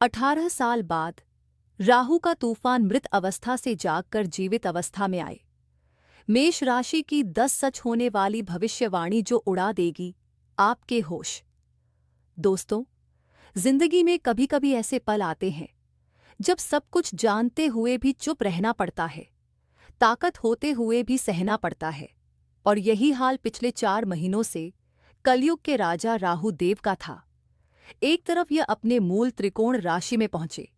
18 साल बाद राहु का तूफान मृत अवस्था से जागकर जीवित अवस्था में आए। मेष राशि की 10 सच होने वाली भविष्यवाणी जो उड़ा देगी आपके होश। दोस्तों, जिंदगी में कभी कभी ऐसे पल आते हैं जब सब कुछ जानते हुए भी चुप रहना पड़ता है, ताकत होते हुए भी सहना पड़ता है। और यही हाल पिछले 4 महीनों से कलयुग के राजा राहु देव का था। एक तरफ यह अपने मूल त्रिकोण राशि में पहुंचे,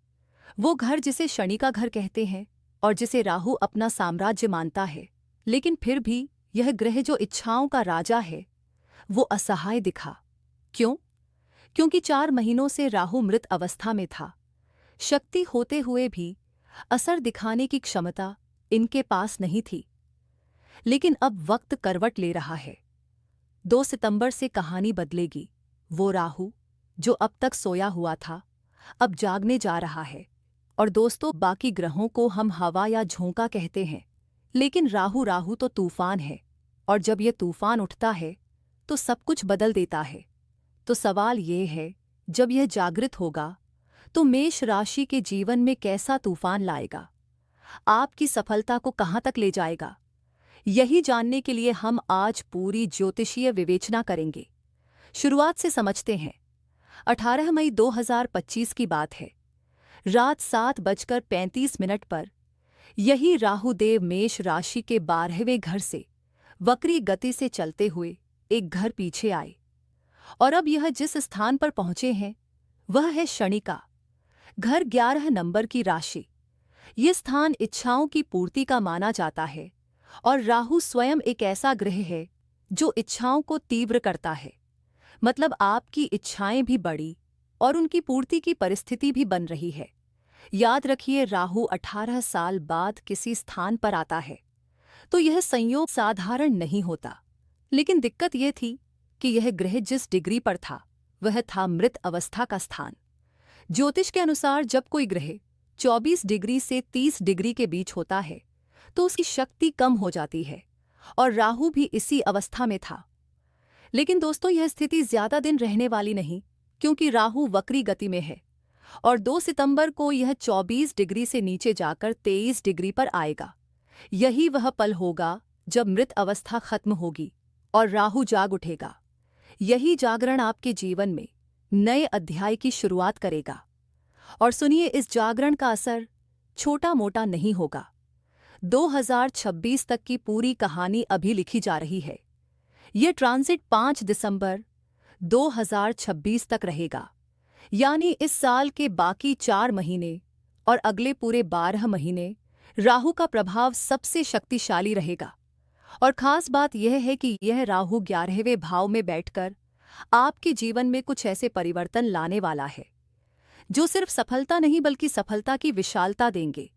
वो घर जिसे शनि का घर कहते हैं और जिसे राहु अपना साम्राज्य मानता है। लेकिन फिर भी यह ग्रह जो इच्छाओं का राजा है वो असहाय दिखा। क्यों? क्योंकि 4 महीनों से राहु मृत अवस्था में था। शक्ति होते हुए भी असर दिखाने की क्षमता इनके पास नहीं थी। लेकिन अब वक्त करवट ले रहा है। 2 सितंबर से कहानी बदलेगी। वो राहु जो अब तक सोया हुआ था अब जागने जा रहा है। और दोस्तों, बाकी ग्रहों को हम हवा या झोंका कहते हैं, लेकिन राहु तो तूफान है। और जब यह तूफान उठता है तो सब कुछ बदल देता है। तो सवाल ये है, जब यह जागृत होगा तो मेष राशि के जीवन में कैसा तूफान लाएगा, आपकी सफलता को कहाँ तक ले जाएगा? यही जानने के लिए हम आज पूरी ज्योतिषीय विवेचना करेंगे। शुरुआत से समझते हैं। 18 मई 2025 की बात है। रात 7:35 पर यही राहुदेव मेष राशि के 12वें घर से वक्री गति से चलते हुए एक घर पीछे आए। और अब यह जिस स्थान पर पहुंचे हैं वह है शनि का घर, 11 नंबर की राशि। ये स्थान इच्छाओं की पूर्ति का माना जाता है और राहु स्वयं एक ऐसा ग्रह है जो इच्छाओं को तीव्र करता है। मतलब आपकी इच्छाएं भी बढ़ी और उनकी पूर्ति की परिस्थिति भी बन रही है। याद रखिए, राहु 18 साल बाद किसी स्थान पर आता है तो यह संयोग साधारण नहीं होता। लेकिन दिक्कत यह थी कि यह ग्रह जिस डिग्री पर था वह था मृत अवस्था का स्थान। ज्योतिष के अनुसार जब कोई ग्रह 24 डिग्री से 30 डिग्री के बीच होता है तो उसकी शक्ति कम हो जाती है, और राहु भी इसी अवस्था में था। लेकिन दोस्तों, यह स्थिति ज्यादा दिन रहने वाली नहीं, क्योंकि राहु वक्री गति में है और 2 सितंबर को यह 24 डिग्री से नीचे जाकर 23 डिग्री पर आएगा। यही वह पल होगा जब मृत अवस्था खत्म होगी और राहु जाग उठेगा। यही जागरण आपके जीवन में नए अध्याय की शुरुआत करेगा। और सुनिए, इस जागरण का असर छोटा मोटा नहीं होगा। 2026 तक की पूरी कहानी अभी लिखी जा रही है। यह ट्रांजिट 5 दिसंबर 2026 तक रहेगा, यानी इस साल के बाकी 4 महीने और अगले पूरे 12 महीने राहु का प्रभाव सबसे शक्तिशाली रहेगा। और खास बात यह है कि यह राहु 11वें भाव में बैठकर आपके जीवन में कुछ ऐसे परिवर्तन लाने वाला है जो सिर्फ सफलता नहीं बल्कि सफलता की विशालता देंगे।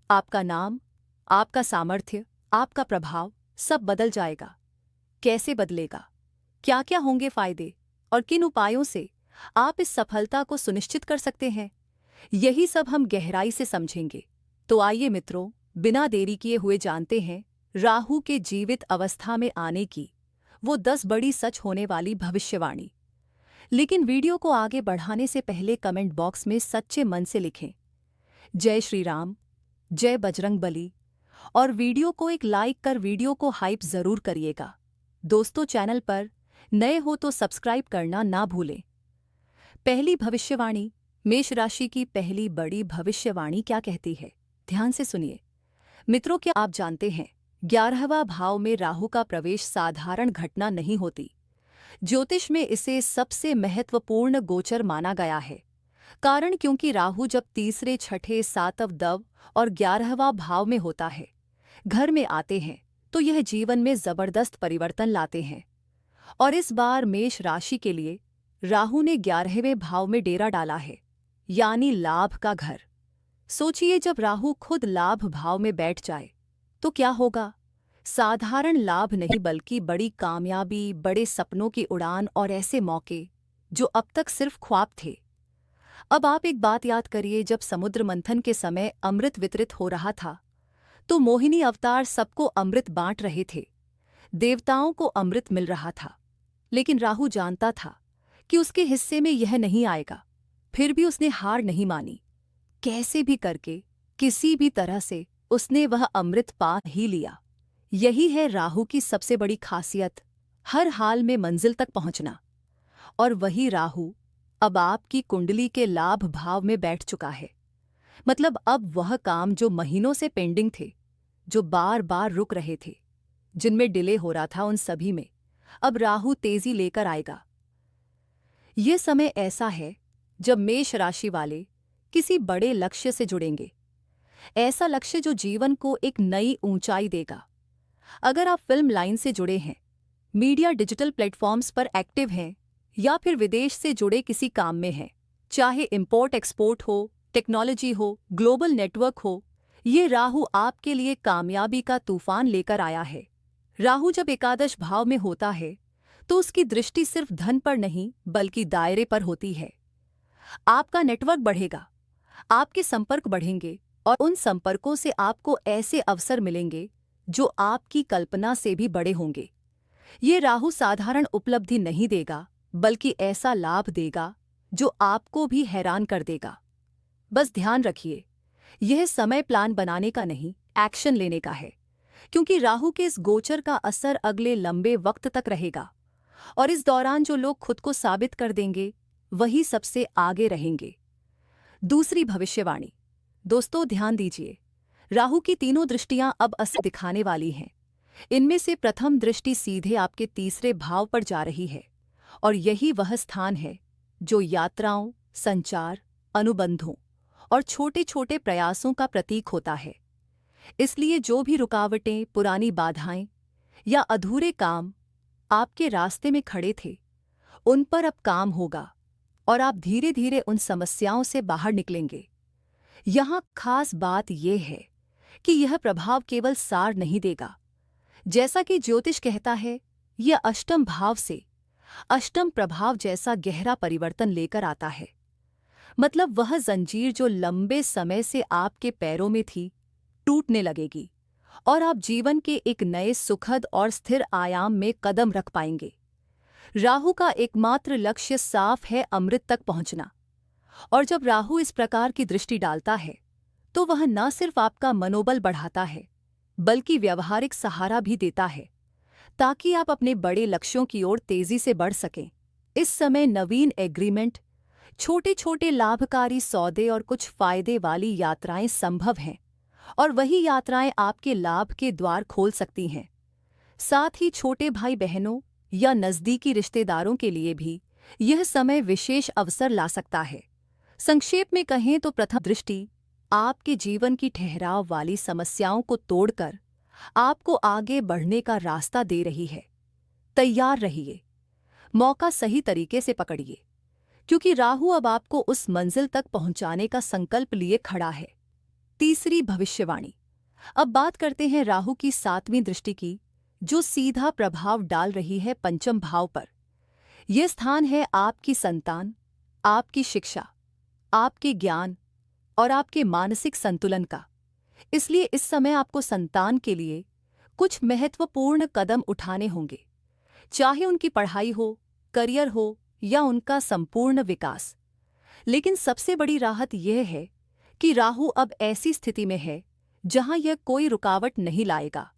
आपका नाम, आपका सामर्थ्य, आपका प्रभाव सब बदल जाएगा। कैसे बदलेगा, क्या क्या होंगे फायदे और किन उपायों से आप इस सफलता को सुनिश्चित कर सकते हैं, यही सब हम गहराई से समझेंगे। तो आइए मित्रों, बिना देरी किए हुए जानते हैं राहु के जीवित अवस्था में आने की वो 10 बड़ी सच होने वाली भविष्यवाणी। लेकिन वीडियो को आगे बढ़ाने से पहले कमेंट बॉक्स में सच्चे मन से लिखें जय श्री राम, जय बजरंग बली, और वीडियो को एक लाइक कर वीडियो को हाइप जरूर करिएगा। दोस्तों, चैनल पर नए हो तो सब्सक्राइब करना ना भूलें। पहली भविष्यवाणी, मेष राशि की पहली बड़ी भविष्यवाणी क्या कहती है, ध्यान से सुनिए। मित्रों, क्या आप जानते हैं 11वां भाव में राहु का प्रवेश साधारण घटना नहीं होती। ज्योतिष में इसे सबसे महत्वपूर्ण गोचर माना गया है। कारण क्योंकि राहु जब तीसरे, छठे, 7वें दव और 11वां भाव में होता है, घर में आते हैं, तो यह जीवन में जबरदस्त परिवर्तन लाते हैं। और इस बार मेष राशि के लिए राहु ने 11वें भाव में डेरा डाला है, यानी लाभ का घर। सोचिए, जब राहु खुद लाभ भाव में बैठ जाए तो क्या होगा? साधारण लाभ नहीं बल्कि बड़ी कामयाबी, बड़े सपनों की उड़ान और ऐसे मौके जो अब तक सिर्फ ख्वाब थे। अब आप एक बात याद करिए, जब समुद्र मंथन के समय अमृत वितरित हो रहा था तो मोहिनी अवतार सबको अमृत बांट रहे थे, देवताओं को अमृत मिल रहा था। लेकिन राहु जानता था कि उसके हिस्से में यह नहीं आएगा। फिर भी उसने हार नहीं मानी। कैसे भी करके, किसी भी तरह से उसने वह अमृत पा ही लिया। यही है राहु की सबसे बड़ी खासियत, हर हाल में मंजिल तक पहुंचना। और वही राहु अब आपकी कुंडली के लाभ भाव में बैठ चुका है। मतलब अब वह काम जो महीनों से पेंडिंग थे, जो बार बार रुक रहे थे, जिनमें डिले हो रहा था, उन सभी में अब राहु तेजी लेकर आएगा। ये समय ऐसा है जब मेष राशि वाले किसी बड़े लक्ष्य से जुड़ेंगे। ऐसा लक्ष्य जो जीवन को एक नई ऊंचाई देगा। अगर आप फिल्म लाइन से जुड़े हैं, मीडिया डिजिटल प्लेटफॉर्म्स पर एक्टिव हैं, या फिर विदेश से जुड़े किसी काम में हैं, चाहे इंपोर्ट एक्सपोर्ट हो, टेक्नोलॉजी हो, ग्लोबल नेटवर्क हो, ये राहु आपके लिए कामयाबी का तूफान लेकर आया है। राहु जब एकादश भाव में होता है तो उसकी दृष्टि सिर्फ धन पर नहीं बल्कि दायरे पर होती है। आपका नेटवर्क बढ़ेगा, आपके संपर्क बढ़ेंगे और उन संपर्कों से आपको ऐसे अवसर मिलेंगे जो आपकी कल्पना से भी बड़े होंगे। ये राहु साधारण उपलब्धि नहीं देगा बल्कि ऐसा लाभ देगा जो आपको भी हैरान कर देगा। बस ध्यान रखिए, यह समय प्लान बनाने का नहीं, एक्शन लेने का है, क्योंकि राहु के इस गोचर का असर अगले लंबे वक्त तक रहेगा और इस दौरान जो लोग खुद को साबित कर देंगे वही सबसे आगे रहेंगे। दूसरी भविष्यवाणी। दोस्तों ध्यान दीजिए, राहु की तीनों दृष्टियां अब असर दिखाने वाली हैं। इनमें से प्रथम दृष्टि सीधे आपके तीसरे भाव पर जा रही है और यही वह स्थान है जो यात्राओं, संचार, अनुबंधों और छोटे छोटे प्रयासों का प्रतीक होता है। इसलिए जो भी रुकावटें, पुरानी बाधाएं या अधूरे काम आपके रास्ते में खड़े थे, उन पर अब काम होगा और आप धीरे धीरे उन समस्याओं से बाहर निकलेंगे। यहाँ खास बात यह है कि यह प्रभाव केवल सार नहीं देगा। जैसा कि ज्योतिष कहता है, यह अष्टम भाव से अष्टम प्रभाव जैसा गहरा परिवर्तन लेकर आता है। मतलब वह जंजीर जो लंबे समय से आपके पैरों में थी, टूटने लगेगी और आप जीवन के एक नए सुखद और स्थिर आयाम में कदम रख पाएंगे। राहु का एकमात्र लक्ष्य साफ है, अमृत तक पहुंचना। और जब राहु इस प्रकार की दृष्टि डालता है तो वह न सिर्फ आपका मनोबल बढ़ाता है बल्कि व्यावहारिक सहारा भी देता है ताकि आप अपने बड़े लक्ष्यों की ओर तेजी से बढ़ सकें। इस समय नवीन एग्रीमेंट, छोटे छोटे लाभकारी सौदे और कुछ फायदे वाली यात्राएं संभव हैं और वही यात्राएं आपके लाभ के द्वार खोल सकती हैं। साथ ही छोटे भाई बहनों या नज़दीकी रिश्तेदारों के लिए भी यह समय विशेष अवसर ला सकता है। संक्षेप में कहें तो प्रथम दृष्टि आपके जीवन की ठहराव वाली समस्याओं को तोड़कर आपको आगे बढ़ने का रास्ता दे रही है। तैयार रहिए, मौका सही तरीके से पकड़िए, क्योंकि राहु अब आपको उस मंजिल तक पहुंचाने का संकल्प लिए खड़ा है। तीसरी भविष्यवाणी। अब बात करते हैं राहु की सातवीं दृष्टि की, जो सीधा प्रभाव डाल रही है पंचम भाव पर। यह स्थान है आपकी संतान, आपकी शिक्षा, आपके ज्ञान और आपके मानसिक संतुलन का। इसलिए इस समय आपको संतान के लिए कुछ महत्वपूर्ण कदम उठाने होंगे, चाहे उनकी पढ़ाई हो, करियर हो या उनका संपूर्ण विकास। लेकिन सबसे बड़ी राहत यह है कि राहु अब ऐसी स्थिति में है जहां यह कोई रुकावट नहीं लाएगा।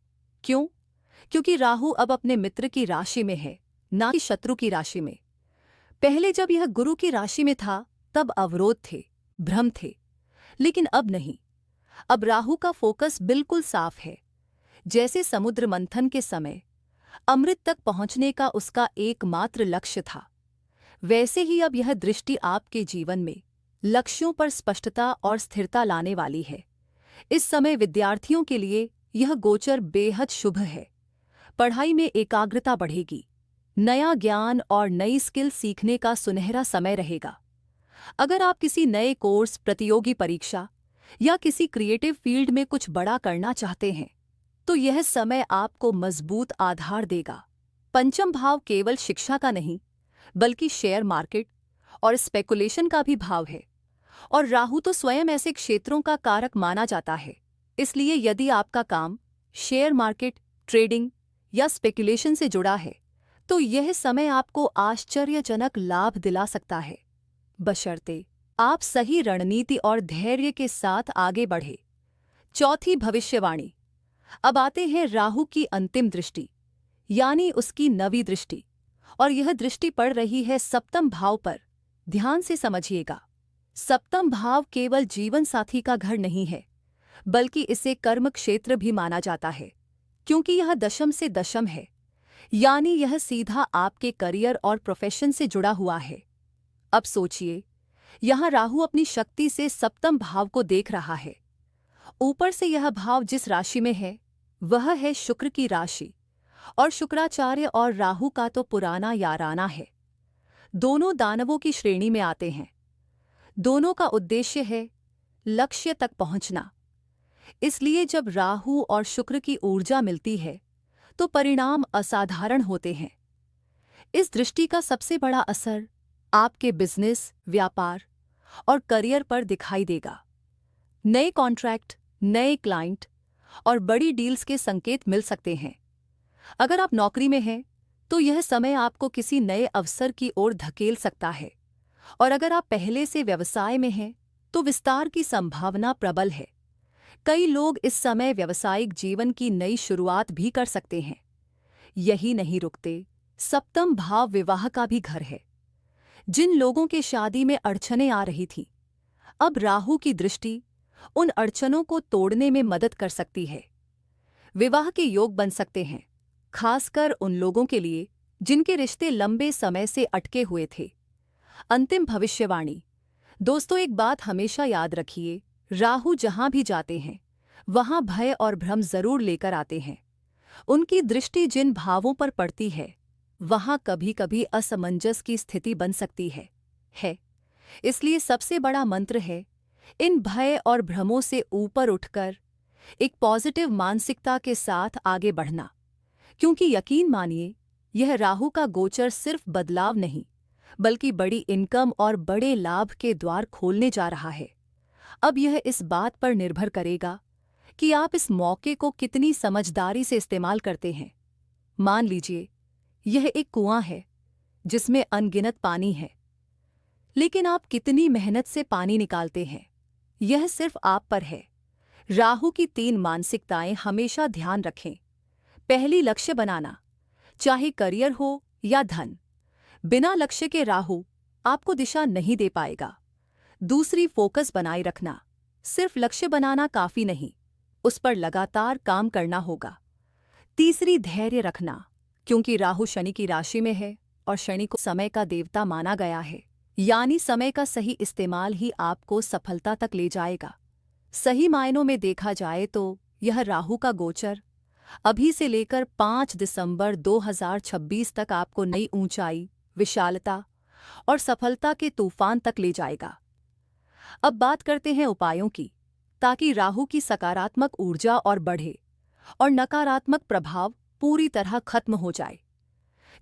क्यों? क्योंकि राहु अब अपने मित्र की राशि में है, ना कि शत्रु की राशि में। पहले जब यह गुरु की राशि में था तब अवरोध थे, भ्रम थे, लेकिन अब नहीं। अब राहु का फोकस बिल्कुल साफ है। जैसे समुद्र मंथन के समय अमृत तक पहुंचने का उसका एकमात्र लक्ष्य था, वैसे ही अब यह दृष्टि आपके जीवन में लक्ष्यों पर स्पष्टता और स्थिरता लाने वाली है। इस समय विद्यार्थियों के लिए यह गोचर बेहद शुभ है। पढ़ाई में एकाग्रता बढ़ेगी, नया ज्ञान और नई स्किल सीखने का सुनहरा समय रहेगा। अगर आप किसी नए कोर्स, प्रतियोगी परीक्षा या किसी क्रिएटिव फील्ड में कुछ बड़ा करना चाहते हैं तो यह समय आपको मजबूत आधार देगा। पंचम भाव केवल शिक्षा का नहीं बल्कि शेयर मार्केट और स्पेकुलेशन का भी भाव है, और राहु तो स्वयं ऐसे क्षेत्रों का कारक माना जाता है। इसलिए यदि आपका काम शेयर मार्केट, ट्रेडिंग या स्पेकुलेशन से जुड़ा है तो यह समय आपको आश्चर्यजनक लाभ दिला सकता है, बशर्ते आप सही रणनीति और धैर्य के साथ आगे बढ़े। चौथी भविष्यवाणी। अब आते हैं राहु की अंतिम दृष्टि, यानी उसकी नवी दृष्टि, और यह दृष्टि पड़ रही है सप्तम भाव पर। ध्यान से समझिएगा, सप्तम भाव केवल जीवन साथी का घर नहीं है, बल्कि इसे कर्म क्षेत्र भी माना जाता है, क्योंकि यह दशम से दशम है, यानी यह सीधा आपके करियर और प्रोफेशन से जुड़ा हुआ है। अब सोचिए, यहाँ राहु अपनी शक्ति से सप्तम भाव को देख रहा है। ऊपर से यह भाव जिस राशि में है वह है शुक्र की राशि, और शुक्राचार्य और राहु का तो पुराना याराना है। दोनों दानवों की श्रेणी में आते हैं। दोनों का उद्देश्य है लक्ष्य तक पहुंचना। इसलिए जब राहु और शुक्र की ऊर्जा मिलती है तो परिणाम असाधारण होते हैं। इस दृष्टि का सबसे बड़ा असर आपके बिजनेस, व्यापार और करियर पर दिखाई देगा। नए कॉन्ट्रैक्ट, नए क्लाइंट और बड़ी डील्स के संकेत मिल सकते हैं। अगर आप नौकरी में हैं तो यह समय आपको किसी नए अवसर की ओर धकेल सकता है, और अगर आप पहले से व्यवसाय में हैं तो विस्तार की संभावना प्रबल है। कई लोग इस समय व्यावसायिक जीवन की नई शुरुआत भी कर सकते हैं। यही नहीं रुकते, सप्तम भाव विवाह का भी घर है। जिन लोगों के शादी में अड़चनें आ रही थीं, अब राहु की दृष्टि उन अड़चनों को तोड़ने में मदद कर सकती है। विवाह के योग बन सकते हैं, खासकर उन लोगों के लिए जिनके रिश्ते लंबे समय से अटके हुए थे। अंतिम भविष्यवाणी। दोस्तों, एक बात हमेशा याद रखिए, राहु जहां भी जाते हैं वहां भय और भ्रम जरूर लेकर आते हैं। उनकी दृष्टि जिन भावों पर पड़ती है वहां कभी-कभी असमंजस की स्थिति बन सकती है। इसलिए सबसे बड़ा मंत्र है इन भय और भ्रमों से ऊपर उठकर एक पॉजिटिव मानसिकता के साथ आगे बढ़ना, क्योंकि यकीन मानिए, यह राहु का गोचर सिर्फ बदलाव नहीं, बल्कि बड़ी इनकम और बड़े लाभ के द्वार खोलने जा रहा है। अब यह इस बात पर निर्भर करेगा कि आप इस मौके को कितनी समझदारी से इस्तेमाल करते हैं। मान लीजिए, यह एक कुआं है जिसमें अनगिनत पानी है, लेकिन आप कितनी मेहनत से पानी निकालते हैं, यह सिर्फ आप पर है। राहु की 3 मानसिकताएं हमेशा ध्यान रखें। पहली, लक्ष्य बनाना, चाहे करियर हो या धन। बिना लक्ष्य के राहु आपको दिशा नहीं दे पाएगा। दूसरी, फोकस बनाए रखना। सिर्फ लक्ष्य बनाना काफी नहीं, उस पर लगातार काम करना होगा। तीसरी, धैर्य रखना, क्योंकि राहु शनि की राशि में है और शनि को समय का देवता माना गया है, यानी समय का सही इस्तेमाल ही आपको सफलता तक ले जाएगा। सही मायनों में देखा जाए तो यह राहु का गोचर अभी से लेकर 5 दिसंबर 2026 तक आपको नई ऊंचाई, विशालता और सफलता के तूफान तक ले जाएगा। अब बात करते हैं उपायों की, ताकि राहु की सकारात्मक ऊर्जा और बढ़े और नकारात्मक प्रभाव पूरी तरह खत्म हो जाए।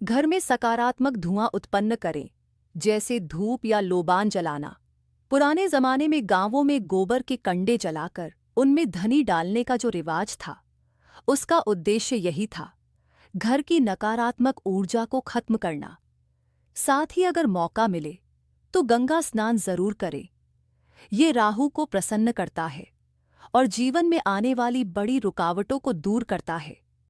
घर में सकारात्मक धुआं उत्पन्न करें, जैसे धूप या लोबान जलाना। पुराने जमाने में गांवों में गोबर के कंडे जलाकर उनमें धनी डालने का जो रिवाज था, उसका उद्देश्य यही था, घर की नकारात्मक ऊर्जा को खत्म करना। साथ ही अगर मौका मिले तो गंगा स्नान जरूर करें। ये राहु को प्रसन्न करता है और जीवन में आने वाली बड़ी रुकावटों को दूर करता है।